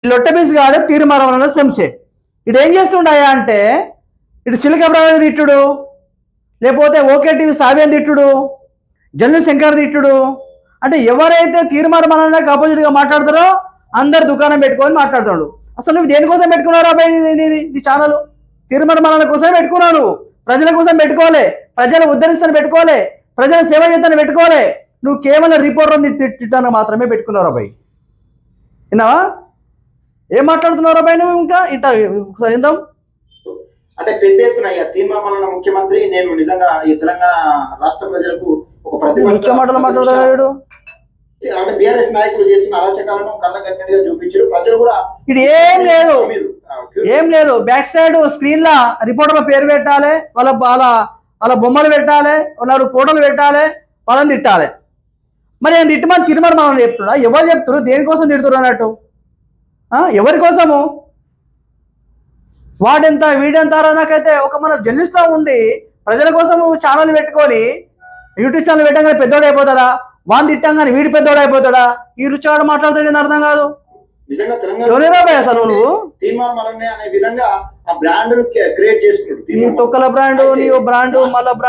లొట్టబీస్ కాదు తీర్మానం శంసే. ఇటు ఏం చేస్తుండయా అంటే ఇటు చిలక బ్రాహ్మణి తిట్టుడు, లేకపోతే ఓకే టీవీ సావ్యం తిట్టుడు, జల్లి శంకర్ తిట్టుడు. అంటే ఎవరైతే తీర్మానాలకు ఆపోజిట్గా మాట్లాడతారో అందరు దుకాణం పెట్టుకొని మాట్లాడుతాడు. అసలు నువ్వు దేనికోసం పెట్టుకున్నావు అబ్బాయి? ఇది ఛానల్ తీర్మానాల కోసం పెట్టుకున్నావు, నువ్వు ప్రజల కోసం పెట్టుకోలే, ప్రజలు ఉద్ధరిస్తాను పెట్టుకోలే, ప్రజల సేవ చేస్తాను పెట్టుకోలే. నువ్వు కేవలం రిపోర్టర్ తిట్టాను మాత్రమే పెట్టుకున్నావు అబ్బాయి. విన్నావా? ఏం మాట్లాడుతున్నావు అబ్బాయి నువ్వు? ఇంకా ఇట్లా ఇందాం అంటే పెద్ద ఎత్తున తీర్మానం ముఖ్యమంత్రి నేను నిజంగా ఈ తెలంగాణ రాష్ట్ర ప్రజలకు ఒక ప్రతిపక్ష మాటలు మాట్లాడాడు. అంటే బీఆర్ఎస్ నాయకులు చేస్తున్న అరాచకాలను కళ్ళకట్టినట్టుగా చూపించారు. ప్రజలు కూడా ఇది ఏం లేదు బ్యాక్ సైడ్ స్క్రీన్ లా రిపోర్టర్ల పేరు పెట్టాలి, వాళ్ళ వాళ్ళ వాళ్ళ బొమ్మలు పెట్టాలి, వాళ్ళ ఫోటోలు పెట్టాలి, వాళ్ళని తిట్టాలి. మరి నేను తిట్టమని తీర్మానం చెప్తున్నా, ఎవరు చెప్తున్నారు? దేనికోసం తిడుతున్నారు అన్నట్టు? ఎవరి కోసము? వాడెంత వీడెంత నాకైతే ఒక మన జర్నలిస్ట్లా ఉండి ప్రజల కోసం ఛానల్ పెట్టుకొని యూట్యూబ్ ఛానల్ పెట్టగానే పెద్దోడు అయిపోతాడా? వాన్ తిట్టంగానే వీడి పెద్దోడు అయిపోతాడా? ఈ రుచివాడు మాట్లాడుతాడు అర్థం కాదు. నిజంగా తెలంగాణ అసలు నువ్వు తీర్మానం అనే విధంగా ఆ బ్రాండ్ క్రియేట్ చేసుకున్నాడు. నీ తొక్కల బ్రాండ్, నీ బ్రాండ్ మళ్ళా బ్రాండ్